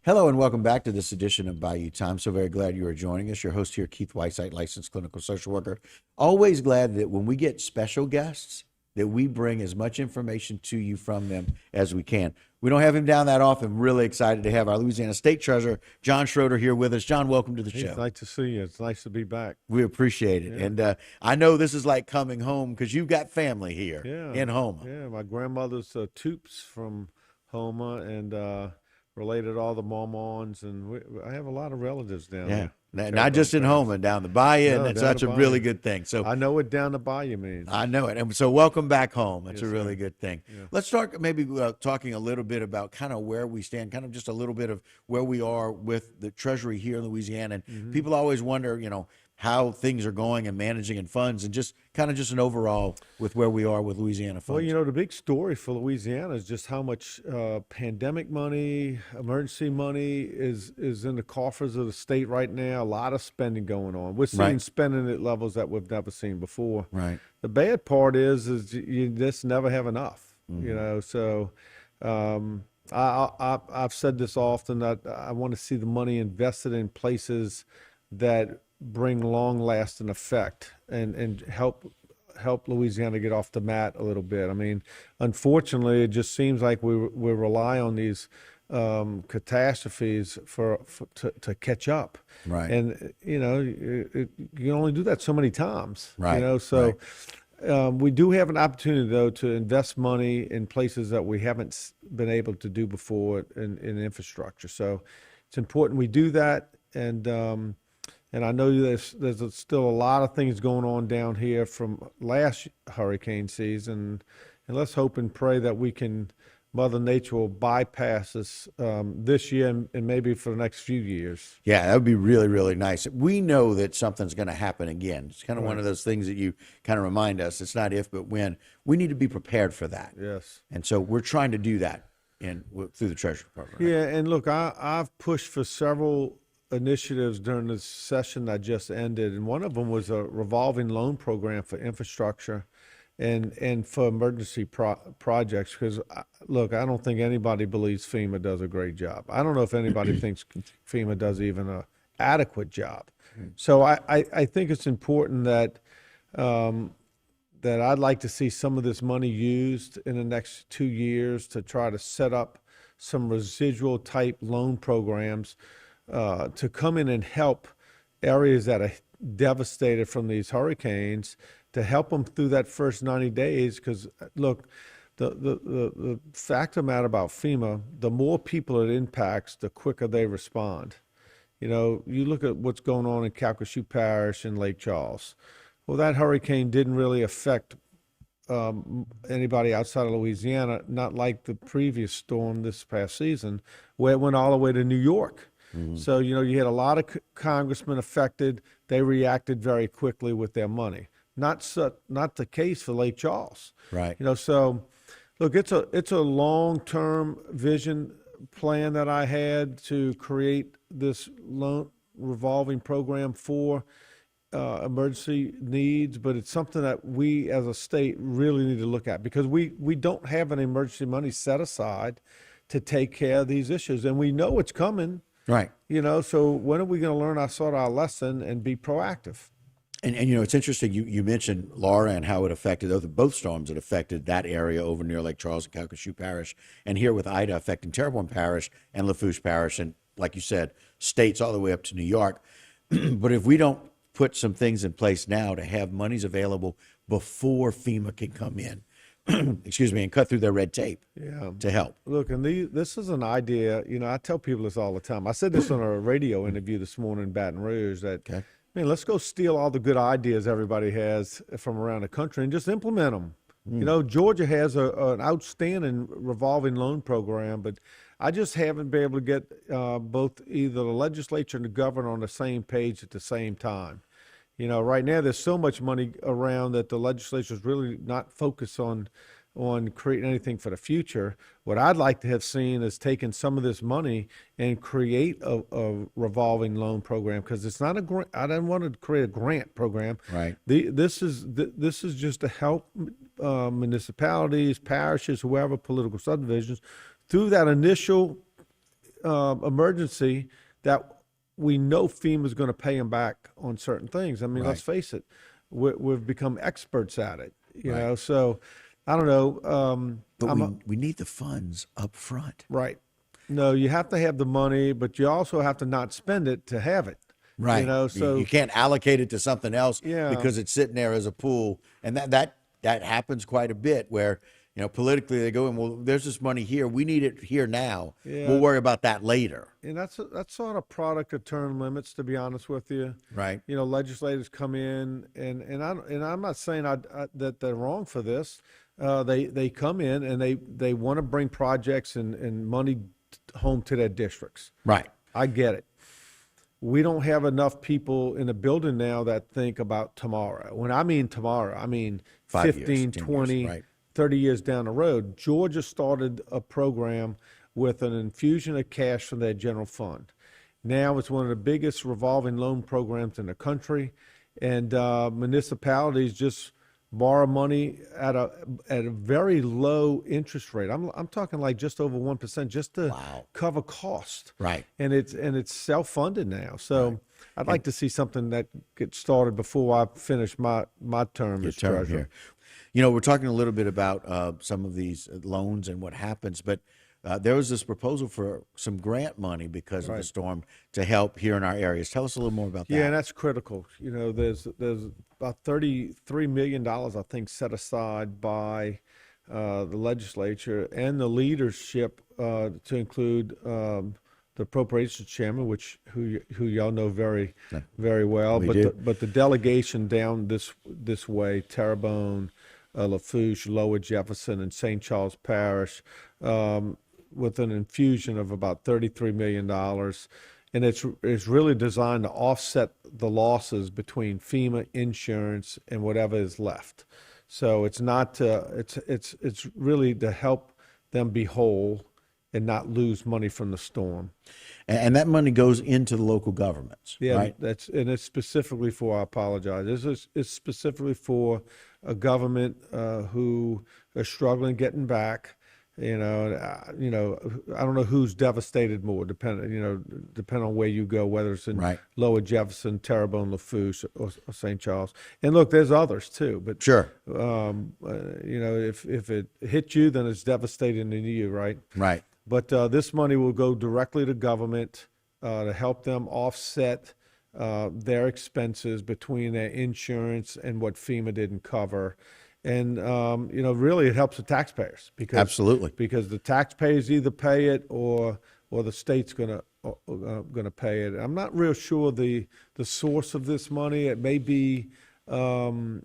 Hello and welcome back to this edition of Bayou Time. So very glad you are joining us. Your host here, Keith Whiteside, licensed clinical social worker. Always glad that when we get special guests, that we bring as much information to you from them as we can. We don't have him down that often. Really excited to have our Louisiana State Treasurer, John Schroder, here with us. John, welcome to the show. It's nice to see you. It's nice to be back. We appreciate it. Yeah. And I know this is like coming home because you've got family here in Houma. Yeah, my grandmother's Toops from Houma and related all the Mormons, and I have a lot of relatives down there. Not just in Houma, down the bayou, and that's such a really good thing. So I know what down the bayou means. I know it. And so welcome back home. That's Yes, a really sir. good thing. Yeah. Let's start maybe talking a little bit about kind of where we stand, kind of just a little bit of where we are with the Treasury here in Louisiana. And people always wonder, how things are going and managing and funds, and just kind of just an overall with where we are with Louisiana funds. Well, the big story for Louisiana is just how much pandemic money, emergency money is in the coffers of the state right now. A lot of spending going on. We're seeing Right. spending at levels that we've never seen before. Right. The bad part is you just never have enough. So I've said this often that I want to see the money invested in places that bring long-lasting effect and help Louisiana get off the mat a little bit. I mean, unfortunately, it just seems like we rely on these catastrophes to catch up. Right. And you can only do that so many times. Right. So. We do have an opportunity, though, to invest money in places that we haven't been able to do before in infrastructure. So it's important we do that. And I know there's still a lot of things going on down here from last hurricane season. And let's hope and pray that Mother Nature will bypass us this year and maybe for the next few years. Yeah, that would be really, really nice. We know that something's going to happen again. It's kind of one of those things that you kind of remind us. It's not if, but when. We need to be prepared for that. Yes. And so we're trying to do that through the Treasury Department. Right? Yeah, and look, I've pushed for several initiatives during this session that just ended, and one of them was a revolving loan program for infrastructure and for emergency projects, because look, I don't think anybody believes FEMA does a great job. I don't know if anybody thinks FEMA does even an adequate job. So I think it's important that I'd like to see some of this money used in the next 2 years to try to set up some residual type loan programs to come in and help areas that are devastated from these hurricanes, to help them through that first 90 days. Because look, the fact of the matter about FEMA, the more people it impacts, the quicker they respond. You look at what's going on in Calcasieu Parish and Lake Charles. Well, that hurricane didn't really affect anybody outside of Louisiana, not like the previous storm this past season, where it went all the way to New York. So, you had a lot of congressmen affected. They reacted very quickly with their money. Not the case for Lake Charles. Right. So look, it's a long-term vision plan that I had to create this loan revolving program for emergency needs, but it's something that we as a state really need to look at, because we don't have any emergency money set aside to take care of these issues, and we know it's coming. Right. So when are we going to learn our lesson and be proactive? And it's interesting, you mentioned Laura and how it affected both storms. It affected that area over near Lake Charles and Calcasieu Parish, and here with Ida affecting Terrebonne Parish and Lafourche Parish, and like you said, states all the way up to New York. But if we don't put some things in place now to have monies available before FEMA can come in, excuse me, and cut through their red tape to help. Look, and this is an idea, I tell people this all the time. I said this on a radio interview this morning in Baton Rouge, that, let's go steal all the good ideas everybody has from around the country and just implement them. Georgia has an outstanding revolving loan program, but I just haven't been able to get both either the legislature and the governor on the same page at the same time. Right now there's so much money around that the legislature is really not focused on creating anything for the future. What I'd like to have seen is taken some of this money and create a revolving loan program, because it's not a grant. I don't want to create a grant program. Right. This is just to help municipalities, parishes, whoever, political subdivisions through that initial emergency that we know FEMA's going to pay them back on certain things. I mean, let's Right. face it, we've become experts at it, you Right. know. So I don't know. But I'm we need the funds up front. right. No, you have to have the money, but you also have to not spend it to have it, you Right. know. You So can't allocate it to something else yeah, because it's sitting there as a pool. And that happens quite a bit where, politically they go in, well, there's this money here. We need it here now. We'll yeah. worry about that later. And that's sort of product of term limits, to be honest with you. Right. You know, legislators come in, and I'm not saying that they're wrong for this. They come in and they want to bring projects and money home to their districts. Right. I get it. We don't have enough people in the building now that think about tomorrow. When I mean tomorrow, I mean 5 years, 15, 10 years, 20, right. 30 years down the road. Georgia started a program with an infusion of cash from their general fund. Now it's one of the biggest revolving loan programs in the country, and municipalities just borrow money at a very low interest rate. I'm talking like just over 1% just to Wow. cover cost. Right. And it's self-funded now. So I'd like to see something that gets started before I finish my term Your as term treasurer. here. We're talking a little bit about some of these loans and what happens, but there was this proposal for some grant money because of the Right. storm to help here in our areas. Tell us a little more about Yeah, and that. that's critical. You know, there's about $33 million, I think, set aside by the legislature and the leadership to include the appropriations chairman, who y'all know very very well. We But do. the delegation down this way, Terrebonne, Lafourche, Lower Jefferson, and St. Charles Parish. With an infusion of about $33 million. And it's really designed to offset the losses between FEMA insurance and whatever is left. So it's not it's really to help them be whole and not lose money from the storm. And that money goes into the local governments, Yeah, right? it's specifically for, I apologize. It's specifically for a government who are struggling getting back. I don't know who's devastated more, depending on where you go, whether it's in Right. Lower Jefferson, Terrebonne, Lafourche, or St. Charles. And look, there's others too, but Sure. if it hits you, then it's devastating to you, right? Right. But this money will go directly to government to help them offset their expenses between their insurance and what FEMA didn't cover. And really, it helps the taxpayers Absolutely. because the taxpayers either pay it or the state's gonna pay it. I'm not real sure the source of this money. It may be ARPA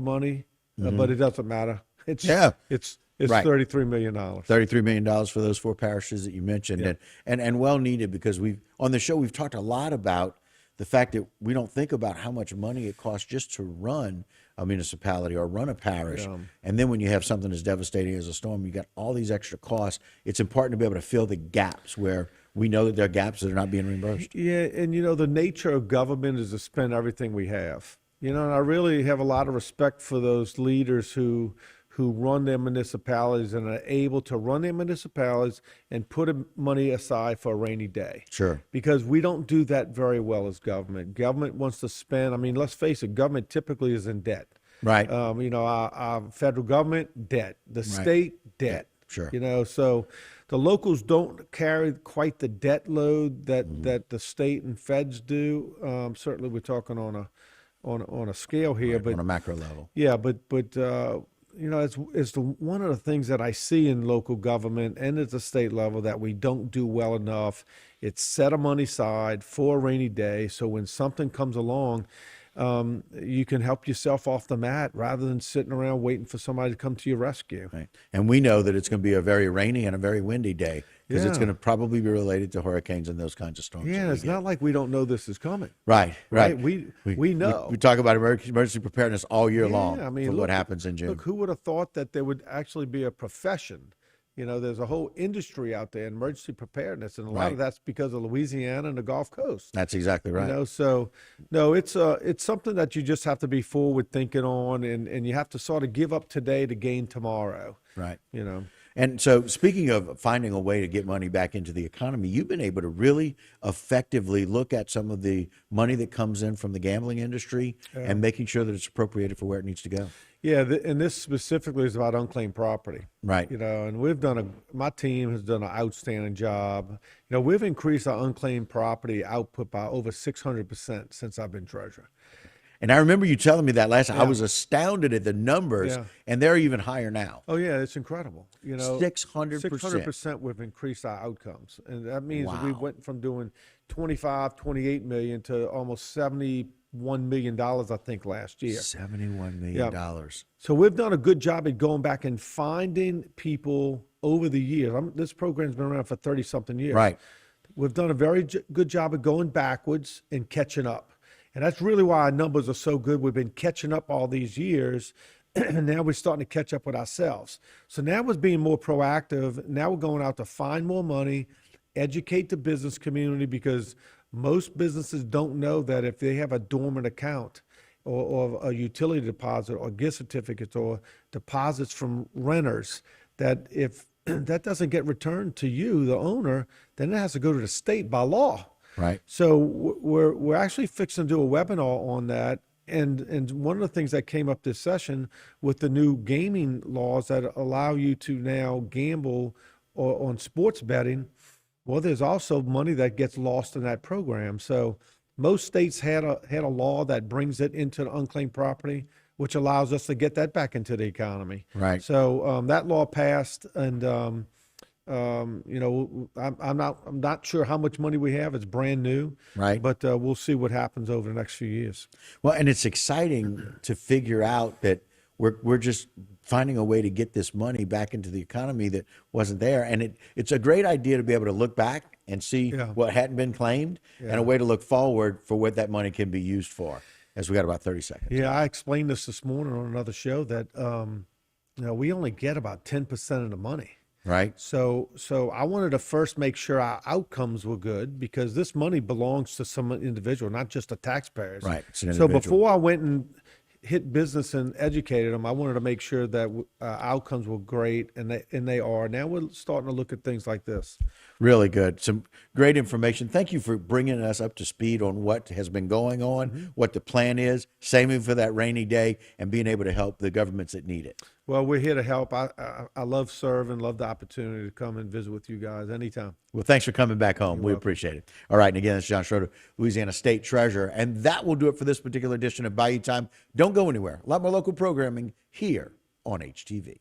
money, but it doesn't matter. Yeah. It's Right. $33 million. $33 million for those 4 parishes that you mentioned, and well needed, because on the show we've talked a lot about the fact that we don't think about how much money it costs just to run a municipality or run a parish. And then when you have something as devastating as a storm, you got all these extra costs. It's important to be able to fill the gaps where we know that there are gaps that are not being reimbursed. Yeah, and the nature of government is to spend everything we have. And I really have a lot of respect for those leaders who run their municipalities and are able to run their municipalities and put money aside for a rainy day. Sure. Because we don't do that very well as government. Government wants to spend, I mean, let's face it, government typically is in debt. Right. Our federal government, debt. The state, debt. Sure. So the locals don't carry quite the debt load that the state and feds do. Certainly we're talking on a scale here, On a macro level. yeah, but it's one of the things that I see in local government and at the state level that we don't do well enough. It's set a money aside for a rainy day, so when something comes along, you can help yourself off the mat rather than sitting around waiting for somebody to come to your rescue. Right. And we know that it's going to be a very rainy and a very windy day because it's Yeah. going to probably be related to hurricanes and those kinds of storms. that Yeah, we it's get. not like we don't know this is coming. Right. We know. We talk about emergency preparedness all year long I mean, for what look, happens in June. Look, who would have thought that there would actually be a profession You know, there's a whole industry out there, emergency preparedness, and a lot Right. of that's because of Louisiana and the Gulf Coast. That's exactly right. You know, so no, it's something that you just have to be forward thinking on, and you have to sort of give up today to gain tomorrow. Right. You know. And so, speaking of finding a way to get money back into the economy, you've been able to really effectively look at some of the money that comes in from the gambling industry and making sure that it's appropriated for where it needs to go. Yeah, and this specifically is about unclaimed property. Right. You know, and my team has done an outstanding job. You know, we've increased our unclaimed property output by over 600% since I've been treasurer. And I remember you telling me that last time. I Yeah. was astounded at the numbers, Yeah. and they're even higher now. Oh yeah, it's incredible. You know, 600%. 600% we've increased our outcomes. And that means we Wow. went from doing 25, 28 million to almost $71 million, I think, last year. $71 million. So we've done a good job at going back and finding people over the years. This program's been around for 30 something years. Right. We've done a very good job of going backwards and catching up. And that's really why our numbers are so good. We've been catching up all these years, and now we're starting to catch up with ourselves. So now we're being more proactive. Now we're going out to find more money, educate the business community, because most businesses don't know that if they have a dormant account or a utility deposit or gift certificates or deposits from renters, that if that doesn't get returned to you, the owner, then it has to go to the state by law. Right. So we're actually fixing to do a webinar on that. And one of the things that came up this session with the new gaming laws that allow you to now gamble on sports betting, well, there's also money that gets lost in that program. So most states had a law that brings it into the unclaimed property, which allows us to get that back into the economy. Right. So that law passed, and you know, I'm not sure how much money we have. It's brand new, Right. But we'll see what happens over the next few years. Well, and it's exciting to figure out that we're just finding a way to get this money back into the economy that wasn't there. And it's a great idea to be able to look back and see Yeah. what hadn't been claimed and a way to look forward for what that money can be used for, as we got about 30 seconds. Yeah, I explained this morning on another show that you know, we only get about 10% of the money. Right. So I wanted to first make sure our outcomes were good, because this money belongs to some individual, not just the taxpayers. Right. It's an So individual. before I went and hit business and educated them, I wanted to make sure that outcomes were great, and they are. Now we're starting to look at things like this. Really good. Some great information. Thank you for bringing us up to speed on what has been going on, what the plan is, saving for that rainy day, and being able to help the governments that need it. Well, we're here to help. I love serving, love the opportunity to come and visit with you guys anytime. Well, thanks for coming back home. We appreciate it. All right. And again, it's John Schroder, Louisiana State Treasurer. And that will do it for this particular edition of Bayou Time. Don't go anywhere. A lot more local programming here on HTV.